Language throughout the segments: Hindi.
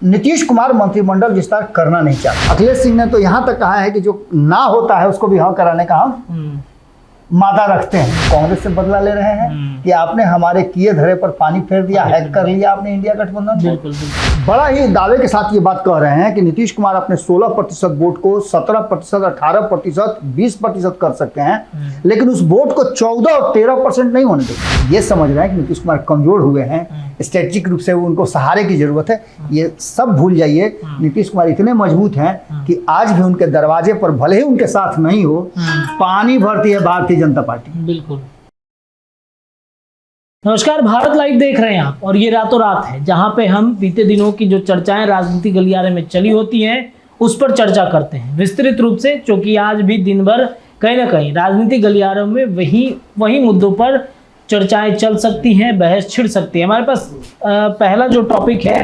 नीतीश कुमार मंत्रिमंडल विस्तार करना नहीं चाहते। अखिलेश सिंह ने तो यहाँ तक कहा है कि जो ना होता है उसको भी हाँ कराने का हम मादा रखते हैं। कांग्रेस से बदला ले रहे हैं कि आपने हमारे किए धरे पर पानी फेर दिया, हैक कर लिया आपने इंडिया गठबंधन। बिल्कुल बिल्कुल। बड़ा ही दावे के साथ ये बात कह रहे हैं कि नीतीश कुमार अपने 16% वोट को 17%, 18%, 20% कर सकते हैं, लेकिन उस वोट को 14 और 13% नहीं होने देंगे। ये समझ रहे हैं कि नीतीश कुमार कमजोर हुए हैं, स्ट्रेटेजिक रूप से उनको सहारे की जरूरत है। ये सब भूल जाइए, नीतीश कुमार इतने मजबूत हैं कि आज भी उनके दरवाजे पर भले ही उनके साथ नहीं हो, पानी भरती है भारतीय जनता पार्टी। बिल्कुल। नमस्कार, भारत लाइव देख रहे हैं आप, और ये रातों रात है जहां पे हम बीते दिनों की जो चर्चाएं राजनीति गलियारे में चली होती हैं उस पर चर्चा करते हैं विस्तृत रूप से, क्योंकि आज भी दिन भर कहीं ना कहीं राजनीति गलियारों में वही मुद्दों पर चर्चाएं चल सकती हैं, बहस छिड़ सकती है। हमारे पास पहला जो टॉपिक है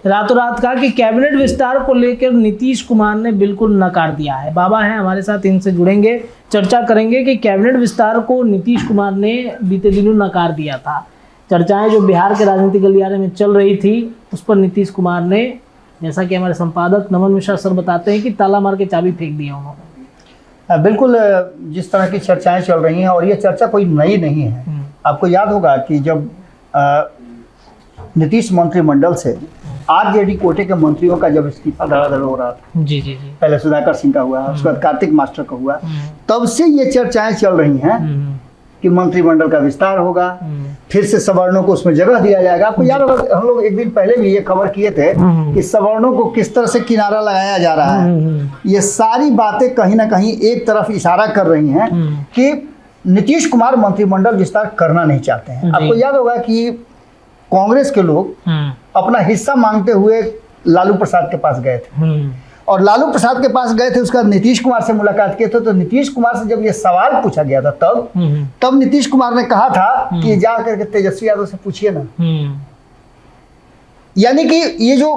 रातों रात का कि कैबिनेट विस्तार को लेकर नीतीश कुमार ने बिल्कुल नकार दिया है। बाबा हैं हमारे साथ, इनसे जुड़ेंगे, चर्चा करेंगे कि कैबिनेट विस्तार को नीतीश कुमार ने बीते दिनों नकार दिया था। चर्चाएं जो बिहार के राजनीतिक गलियारे में चल रही थी उस पर नीतीश कुमार ने, जैसा कि हमारे संपादक नमन मिश्रा सर बताते हैं, कि ताला मार के चाबी फेंक दिया उन्होंने। बिल्कुल, जिस तरह की चर्चाएं चल रही हैं, और ये चर्चा कोई नई नहीं है। आपको याद होगा कि जब नीतीश मंत्रिमंडल से आरजेडी कोटे के मंत्रियों का जब इस्तीफा धड़ाधड़ हो रहा था, जी जी जी, पहले सुधाकर सिंह का हुआ, उसके बाद कार्तिक मास्टर का हुआ, तब से ये चर्चाएं चल रही हैं कि मंत्रिमंडल का विस्तार होगा, फिर से सवर्णों को उसमें जगह दिया जाएगा। आपको याद होगा हम लोग एक दिन पहले भी ये खबर किए थे कि सवर्णों को किस तरह से किनारा लगाया जा रहा है। ये सारी बातें कहीं ना कहीं एक तरफ इशारा कर रही हैं कि नीतीश कुमार मंत्रिमंडल विस्तार करना नहीं चाहते हैं। आपको याद होगा कि कांग्रेस के लोग अपना हिस्सा मांगते हुए लालू प्रसाद के पास गए थे, और लालू प्रसाद के पास गए थे, उसका नीतीश कुमार से मुलाकात किए थे। तो नीतीश कुमार से जब ये सवाल पूछा गया था तब नीतीश कुमार ने कहा था कि जा करके तेजस्वी यादव से पूछिए ना। यानी कि ये जो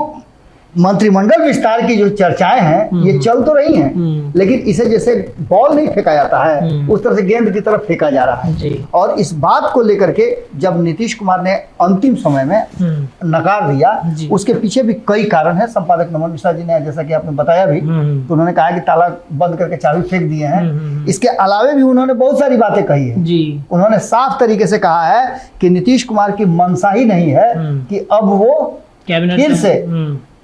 मंत्रिमंडल विस्तार की जो चर्चाएं हैं ये चल तो रही हैं, लेकिन इसे जैसे बॉल नहीं फेंका जाता है उस तरह से गेंद की तरफ फेंका जा रहा है। और इस बात को लेकर के जब नीतीश कुमार ने अंतिम समय में नकार दिया, उसके पीछे भी कई कारण है। संपादक नमन मिश्रा जी ने, जैसा कि आपने बताया भी, तो उन्होंने कहा कि ताला बंद करके चाबी फेंक दिए हैं। इसके अलावा भी उन्होंने बहुत सारी बातें कही है। उन्होंने साफ तरीके से कहा है कि नीतीश कुमार की मंशा ही नहीं है कि अब वो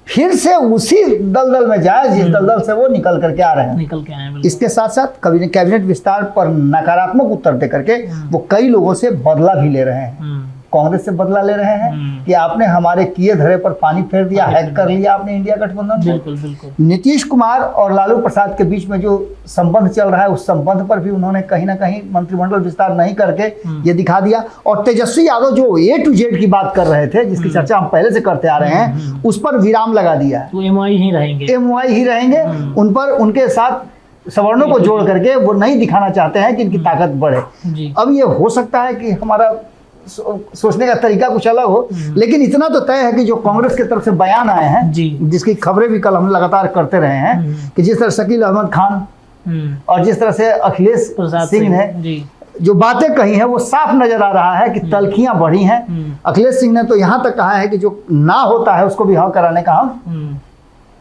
फिर से उसी दलदल में जाए जिस दलदल से वो निकल करके आ रहे हैं। इसके साथ साथ कैबिनेट विस्तार पर नकारात्मक उत्तर दे करके वो कई लोगों से बदला भी ले रहे हैं। कांग्रेस से बदला ले रहे हैं कि आपने हमारे किए धरे पर पानी फेर दिया, हैक कर लिया आपने इंडिया गठबंधन। बिल्कुल बिल्कुल। नीतीश कुमार और लालू प्रसाद के बीच में जो संबंध चल रहा है उस संबंध पर भी उन्होंने कहीं ना कहीं मंत्रिमंडल विस्तार नहीं करके ये दिखा दिया। और तेजस्वी यादव जो A to Z की बात कर रहे थे, जिसकी चर्चा हम पहले से करते आ रहे हैं, उस पर विराम लगा दिया है। MY ही रहेंगे। उन पर उनके साथ सवर्णों को जोड़ करके वो नहीं दिखाना चाहते हैं कि इनकी ताकत बढ़े। अब ये हो सकता है कि हमारा सोचने का तरीका कुछ अलग हो, लेकिन इतना तो तय है कि जो कांग्रेस की तरफ से बयान आए हैं, जिसकी खबरें भी कल हम लगातार करते रहे हैं, कि जिस तरह शकील अहमद खान और जिस तरह से अखिलेश सिंह ने जो बातें कही हैं वो साफ नजर आ रहा है कि तलखियां बढ़ी हैं। अखिलेश सिंह ने तो यहाँ तक कहा है कि जो ना होता है उसको भी हाँ कराने का हम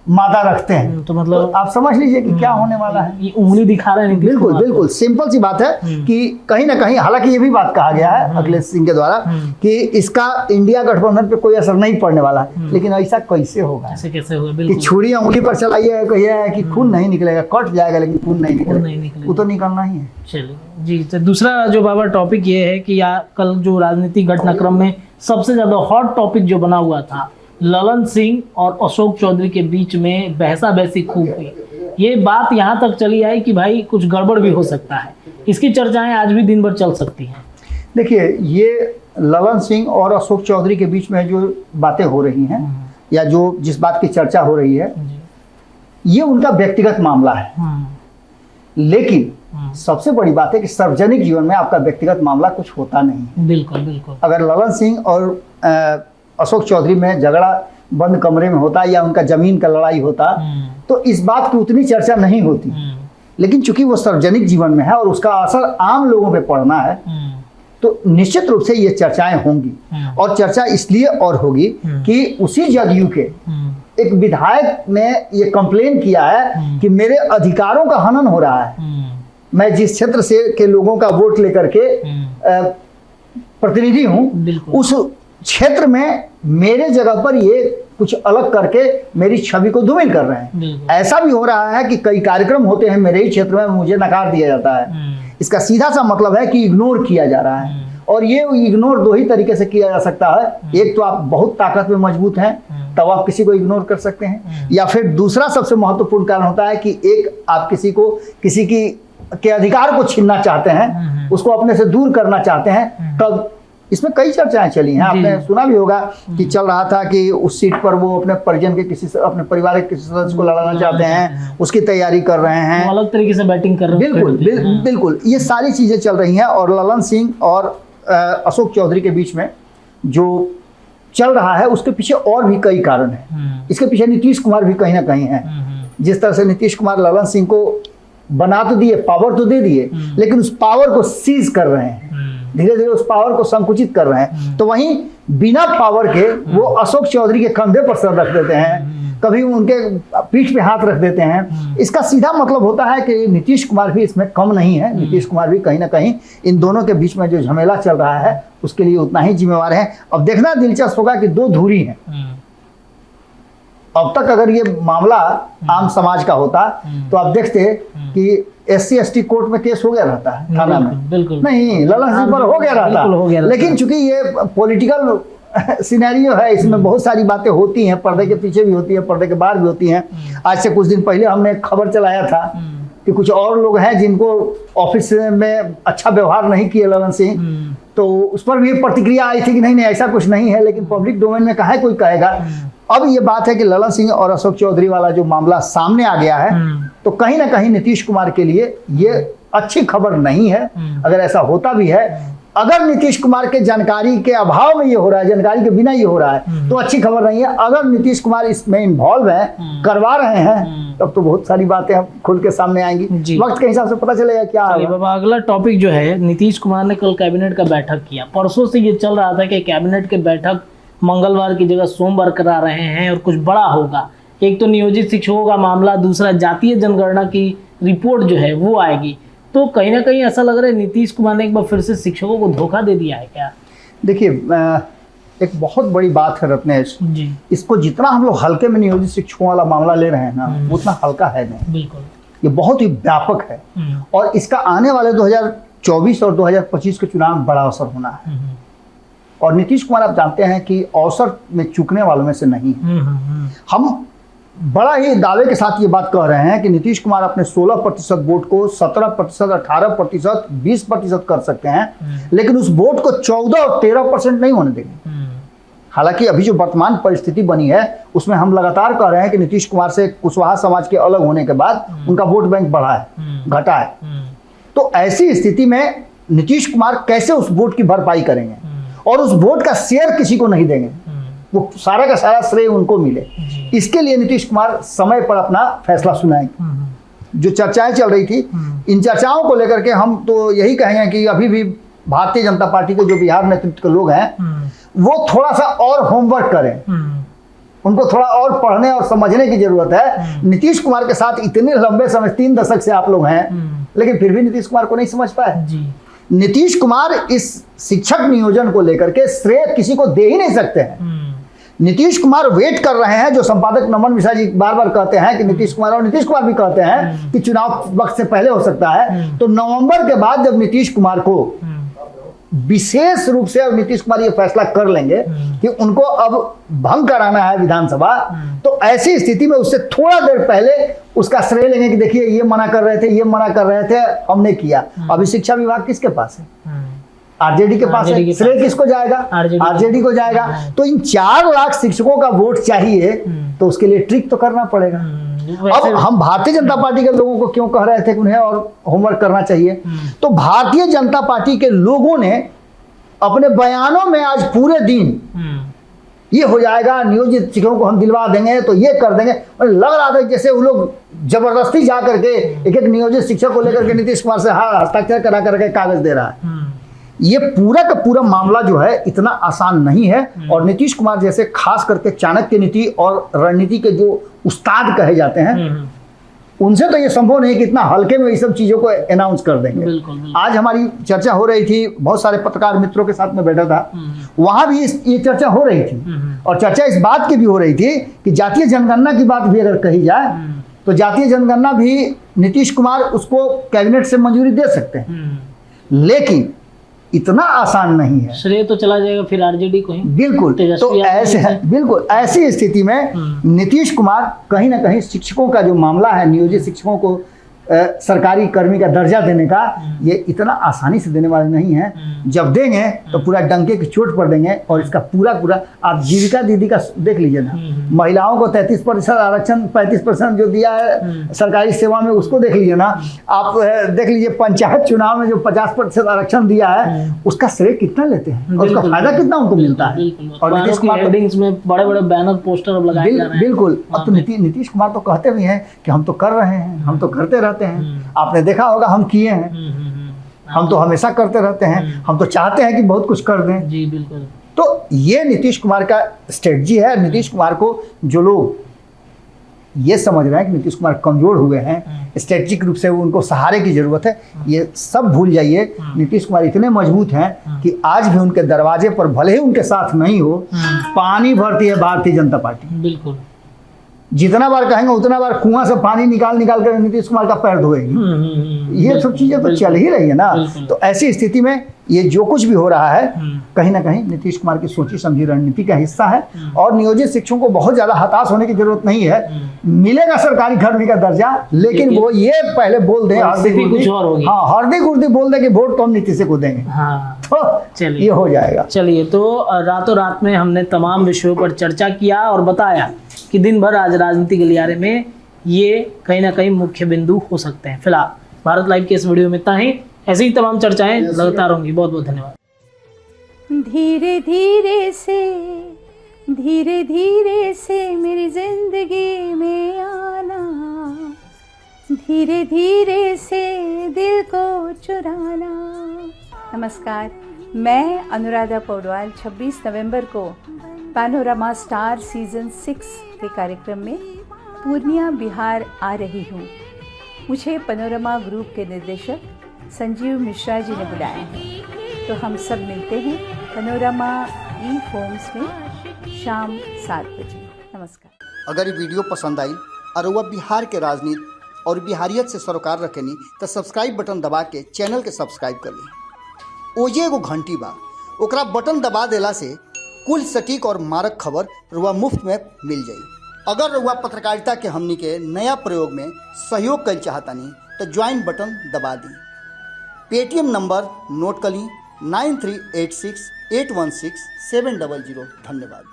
मादा रखते हैं। तो मतलब आप समझ लीजिए कि क्या होने वाला है। ये उंगली दिखा रहे हैं। बिल्कुल बिल्कुल, सिंपल सी बात है कि कहीं ना कहीं, हालांकि ये भी बात कहा गया है अखिलेश सिंह के द्वारा कि इसका इंडिया गठबंधन पे कोई असर नहीं पड़ने वाला है, लेकिन ऐसा कैसे होगा? ऐसे कैसे होगा? कि छुरी उंगली पर चलाइए, कहिए कि खून नहीं निकलेगा, कट जाएगा, लेकिन खून नहीं निकलेगा, वो तो निकलना ही है। चलिए जी, तो दूसरा जो बाबा टॉपिक ये है कि कल जो राजनीतिक घटनाक्रम में सबसे ज्यादा हॉट टॉपिक जो बना हुआ था, ललन सिंह और अशोक चौधरी के बीच में बहसा बहसी खूब हुई। ये बात यहाँ तक चली आई कि भाई कुछ गड़बड़ भी हो सकता है। इसकी चर्चाएं आज भी दिन भर चल सकती हैं। देखिए, ये ललन सिंह और अशोक चौधरी के बीच में जो बातें हो रही हैं या जो जिस बात की चर्चा हो रही है, ये उनका व्यक्तिगत मामला है। लेकिन सबसे बड़ी बात है कि सार्वजनिक जीवन में आपका व्यक्तिगत मामला कुछ होता नहीं। बिल्कुल बिल्कुल। अगर ललन सिंह और अशोक चौधरी में झगड़ा बंद कमरे में होता या उनका जमीन का लड़ाई होता तो इस बात की उतनी चर्चा नहीं होती। लेकिन चूंकि वो सार्वजनिक जीवन में है और उसका असर आम लोगों पे पड़ना है, तो निश्चित रूप से ये चर्चाएं होंगी। और चर्चा इसलिए और होगी कि उसी जदयू के एक विधायक ने ये कंप्लेन किया है कि मेरे अधिकारों का हनन हो रहा है। मैं जिस क्षेत्र से के लोगों का वोट लेकर के प्रतिनिधि हूँ, उस क्षेत्र में मेरे जगह पर ये कुछ अलग करके मेरी छवि को धूमिल कर रहे हैं। ऐसा भी हो रहा है कि कई कार्यक्रम होते हैं मेरे ही क्षेत्र में, मुझे नकार दिया जाता है। इसका सीधा सा मतलब है कि इग्नोर किया जा रहा है, और ये इग्नोर दो ही तरीके से किया जा सकता है। एक तो आप बहुत ताकत में मजबूत हैं, तब आप किसी को इग्नोर कर सकते हैं, या फिर दूसरा सबसे महत्वपूर्ण कारण होता है कि एक आप किसी के अधिकार को छीनना चाहते हैं, उसको अपने से दूर करना चाहते हैं। तब इसमें कई चर्चाएं चली हैं, आपने सुना भी होगा कि चल रहा था कि उस सीट पर वो अपने परिजन के अपने परिवार के किसी सदस्य को लड़ाना चाहते हैं, उसकी तैयारी कर रहे हैं, अलग तरीके से बैटिंग कर रहे हैं। बिल्कुल ये सारी चीजें चल रही हैं। और ललन सिंह और अशोक चौधरी के बीच में जो चल रहा है उसके पीछे और भी कई कारण हैं। इसके पीछे नीतीश कुमार भी कहीं ना कहीं है। जिस तरह से नीतीश कुमार ललन सिंह को बना तो दिए, पावर तो दे दिए, लेकिन उस पावर को सीज कर रहे हैं, धीरे धीरे उस पावर को संकुचित कर रहे हैं। तो वहीं बिना पावर के वो अशोक चौधरी के कंधे पर सर रख देते हैं, कभी उनके पीठ पे हाथ रख देते हैं। इसका सीधा मतलब होता है कि नीतीश कुमार भी इसमें कम नहीं है। नीतीश कुमार भी कहीं ना कहीं इन दोनों के बीच में जो झमेला चल रहा है उसके लिए उतना ही जिम्मेवार है। अब देखना दिलचस्प होगा कि दो धुरी हैं। अब तक अगर ये मामला आम समाज का होता तो आप देखते कि SC/ST कोर्ट में केस हो गया रहता है थाना में, बिल्कुल नहीं ललन सिंह पर हो गया रहता। लेकिन चूंकि ये पॉलिटिकल सिनेरियो है, इसमें बहुत सारी बातें होती हैं, पर्दे के पीछे भी होती है, पर्दे के बाहर भी होती हैं। आज से कुछ दिन पहले हमने एक खबर चलाया था कि कुछ और लोग हैं जिनको ऑफिस में अच्छा व्यवहार नहीं किया ललन सिंह, तो उस पर भी प्रतिक्रिया आई थी कि नहीं ऐसा कुछ नहीं है, लेकिन पब्लिक डोमेन में कहाँ कोई कहेगा। अब ये बात है कि ललन सिंह और अशोक चौधरी वाला जो मामला सामने आ गया है, तो कहीं ना कहीं नीतीश कुमार के लिए ये अच्छी खबर नहीं है। अगर ऐसा होता भी है, अगर नीतीश कुमार के जानकारी के अभाव में ये हो रहा है, जानकारी के बिना ये हो रहा है, तो अच्छी खबर नहीं है। अगर नीतीश कुमार इसमें इन्वॉल्व है, करवा रहे हैं, तब तो बहुत सारी बातें खुल के सामने आएंगी। वक्त के हिसाब से पता चलेगा क्या है। बाबा अगला टॉपिक जो है, नीतीश कुमार ने कल कैबिनेट का बैठक किया। परसों से ये चल रहा था कि कैबिनेट के बैठक मंगलवार की जगह सोमवार करा रहे हैं और कुछ बड़ा होगा। एक तो नियोजित शिक्षकों का मामला, दूसरा जातीय जनगणना की रिपोर्ट जो है वो आएगी। तो कहीं ना कहीं ऐसा लग रहा है नीतीश कुमार ने एक बार फिर से शिक्षकों को धोखा दे दिया है क्या? देखिए, एक बहुत बड़ी बात है रत्नेश जी, इसको जितना हम लोग हल्के में नियोजित शिक्षकों वाला मामला ले रहे हैं ना, उतना हल्का है नहीं। बिल्कुल, ये बहुत ही व्यापक है और इसका आने वाले 2024 और 2025 के चुनाव में बड़ा असर होना है। और नीतीश कुमार आप जानते हैं कि अवसर में चूकने वालों में से नहीं। हम बड़ा ही दावे के साथ ये बात कह रहे हैं कि नीतीश कुमार अपने 16% वोट को 17%, 18%, 20% कर सकते हैं, लेकिन उस वोट को 14 और 13% नहीं होने देंगे। हालांकि अभी जो वर्तमान परिस्थिति बनी है उसमें हम लगातार कह रहे हैं कि नीतीश कुमार से कुशवाहा समाज के अलग होने के बाद उनका वोट बैंक बढ़ा है, घटा है। तो ऐसी स्थिति में नीतीश कुमार कैसे उस वोट की भरपाई करेंगे और उस वोट का शेयर किसी को नहीं देंगे, वो सारा का सारा श्रेय उनको मिले। इसके लिए नीतीश कुमार समय पर अपना फैसला सुनाएंगे। जो चर्चाएं चल रही थी, इन चर्चाओं को लेकर के हम तो यही कहेंगे कि अभी भी भारतीय जनता पार्टी के जो बिहार नेतृत्व के लोग हैं वो थोड़ा सा और होमवर्क करें, उनको थोड़ा और पढ़ने और समझने की जरूरत है। नीतीश कुमार के साथ इतने लंबे समय 3 दशक से आप लोग हैं, लेकिन फिर भी नीतीश कुमार को नहीं समझ पाए। नीतीश कुमार इस शिक्षक नियोजन को लेकर के श्रेय किसी को दे ही नहीं सकते हैं। नीतीश कुमार वेट कर रहे हैं, जो संपादक नमन मिश्रा जी बार बार कहते हैं कि नीतीश कुमार भी कहते हैं कि चुनाव वक्त से पहले हो सकता है। तो नवंबर के बाद जब नीतीश कुमार को विशेष रूप से, अब नीतीश कुमार ये फैसला कर लेंगे कि उनको अब भंग कराना है विधानसभा, तो ऐसी स्थिति में उससे थोड़ा देर पहले उसका श्रेय लेंगे कि देखिए ये मना कर रहे थे, ये मना कर रहे थे, हमने किया। अभी शिक्षा विभाग किसके पास है? आरजेडी के पास है। श्रेय किसको जाएगा? आरजेडी को जाएगा। तो इन 4 लाख शिक्षकों का वोट चाहिए, तो उसके लिए ट्रिक तो करना पड़ेगा। अब हम भारतीय जनता पार्टी के लोगों को क्यों कह रहे थे कि उन्हें और होमवर्क करना चाहिए, तो भारतीय जनता पार्टी के लोगों ने अपने बयानों में आज पूरे दिन ये हो जाएगा, नियोजित शिक्षकों को हम दिलवा देंगे, तो ये कर देंगे, और लग रहा था जैसे वो लोग जबरदस्ती जा करके एक नियोजित शिक्षक को लेकर के नीतीश कुमार से हस्ताक्षर करा करके कागज दे रहा है। ये पूरा का पूरा मामला जो है इतना आसान नहीं है। और नीतीश कुमार जैसे खास करके चाणक्य नीति और रणनीति के जो उस्ताद कहे जाते हैं, उनसे तो ये संभव नहीं कि इतना हल्के में ये सब चीजों को अनाउंस कर देंगे। बिल्कुल, बिल्कुल। आज हमारी चर्चा हो रही थी, बहुत सारे पत्रकार मित्रों के साथ में बैठा था, वहां भी ये चर्चा हो रही थी। और चर्चा इस बात की भी हो रही थी कि जातीय जनगणना की बात भी अगर कही जाए तो जातीय जनगणना भी नीतीश कुमार उसको कैबिनेट से मंजूरी दे सकते हैं, लेकिन इतना आसान नहीं है। श्रेय तो चला जाएगा फिर आरजेडी को ही। बिल्कुल। तो बिल्कुल ऐसी स्थिति में नीतीश कुमार कहीं ना कहीं शिक्षकों का जो मामला है, नियोजित शिक्षकों को सरकारी कर्मी का दर्जा देने का, ये इतना आसानी से देने वाले नहीं है। जब देंगे तो पूरा डंके की चोट पर देंगे। और इसका पूरा आप जीविका दीदी का देख लीजिए ना, महिलाओं को 33% आरक्षण, 35% जो दिया है सरकारी सेवा में, उसको देख लीजिए ना। आप देख लीजिए पंचायत चुनाव में जो 50% आरक्षण दिया है, उसका श्रेय कितना लेते हैं और उसका फायदा कितना उनको मिलता है। और नीतीश कुमार में बड़े बड़े बैनर पोस्टर अब लगाए जा रहे हैं। बिल्कुल। अब तो नीतीश कुमार तो कहते भी हैं कि हम तो कर रहे हैं, हम तो करते रहते हैं। आपने देखा होगा हम किए हैं, हम तो हमेशा करते रहते हैं, हम तो चाहते हैं कि बहुत कुछ कर दें। जी बिल्कुल। तो ये नीतीश कुमार का स्ट्रेटजी है। नीतीश कुमार को जो लोग ये समझ रहे हैं कि नीतीश कुमार कमजोर हुए हैं, स्ट्रेटजिक रूप से उनको सहारे की जरूरत है, ये सब भूल जाइए। नीतीश कुमार इतने मजबूत हैं कि आज भी उनके दरवाजे पर भले ही उनके साथ नहीं हो, पानी भरती है भारतीय जनता पार्टी। बिल्कुल। जितना बार कहेंगे उतना बार कुआं से पानी निकाल कर नीतीश कुमार का पैर धोएगी। ये सब चीजें तो चल ही रही है ना। तो ऐसी स्थिति में ये जो कुछ भी हो रहा है, कहीं ना कहीं नीतीश कुमार की सोची समझी रणनीति का हिस्सा है। और नियोजित शिक्षकों को बहुत ज्यादा हताश होने की जरूरत नहीं है। मिलेगा सरकारी कर्मी का दर्जा, लेकिन वो ये पहले बोल दें, हर्दी गुर्दी बोल दे कि वोट तो हम नीतीश को देंगे, तो ये हो जाएगा। चलिए, तो रातों रात में हमने तमाम विषयों पर चर्चा किया और बताया कि दिन भर आज राजनीति गलियारे में ये कहीं ना कहीं मुख्य बिंदु हो सकते हैं। फिलहाल भारत लाइव के इस वीडियो में इतना ही। ऐसी ही तमाम चर्चाएं लगातार होंगी। बहुत बहुत धन्यवाद। धीरे धीरे से मेरी जिंदगी में आना, धीरे धीरे से दिल को चुराना। नमस्कार, मैं अनुराधा पौडवाल 26 नवंबर को पैनोरमा स्टार सीजन 6 के कार्यक्रम में पूर्णिया बिहार आ रही हूँ। मुझे पैनोरमा ग्रुप के निर्देशक संजीव मिश्रा जी ने बुलाया है, तो हम सब मिलते हैं पैनोरमा ई होम्स में शाम 7 बजे। नमस्कार। अगर ये वीडियो पसंद आई और वह बिहार के राजनीति और बिहारियत से सरोकार रखेनी तो सब्सक्राइब बटन दबा के चैनल के सब्सक्राइब कर ली। ओजे एगो घंटी बा, ओकरा बटन दबा देला से कुल सटीक और मारक खबर रुआ मुफ्त में मिल जाई। अगर रुआ पत्रकारिता के हमनी के नया प्रयोग में सहयोग कर चाहतानी तो ज्वाइन बटन दबा दी। पेटीएम नंबर नोट कर ली 9386816700। धन्यवाद।